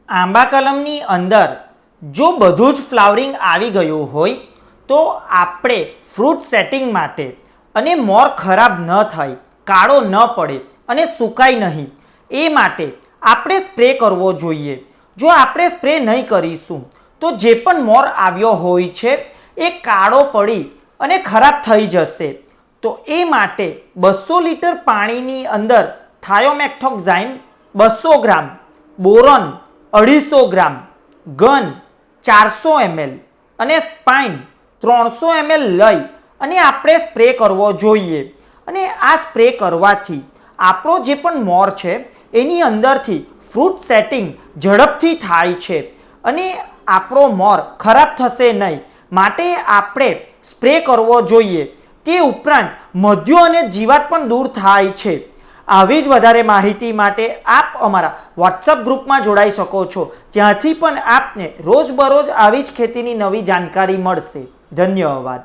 આંબા કલમની અંદર જો બધું જ ફ્લાવરિંગ આવી ગયું હોય તો આપણે ફ્રૂટ સેટિંગ માટે અને મોર ખરાબ ન થાય, કાળો ન પડે અને સુકાય નહીં એ માટે આપણે સ્પ્રે કરવો જોઈએ. જો આપણે સ્પ્રે નહીં કરીશું તો જે પણ મોર આવ્યો હોય છે એ કાળો પડી અને ખરાબ થઈ જશે. તો એ માટે 200 લીટર પાણીની અંદર થાયોમેક્થોક્ઝાઇમ 200 ગ્રામ, બોરોન 250 ગ્રામ, ગન 400 ml અને સ્પાઇન 300 ml લઈ અને આપણે સ્પ્રે કરવો જોઈએ. અને આ સ્પ્રે કરવાથી આપણો જે પણ મોર છે એની અંદરથી ફ્રૂટ સેટિંગ ઝડપથી થાય છે અને આપણો મોર ખરાબ થશે નહીં, માટે આપણે સ્પ્રે કરવો જોઈએ. તે ઉપરાંત મધ્યો અને જીવાત પણ દૂર થાય છે. આવી જ વધારે માહિતી માટે આપ અમારા વોટ્સઅપ ગ્રુપમાં જોડાઈ શકો છો. ત્યાંથી પણ આપને રોજબરોજ આવી જ ખેતીની નવી જાણકારી મળશે. ધન્યવાદ.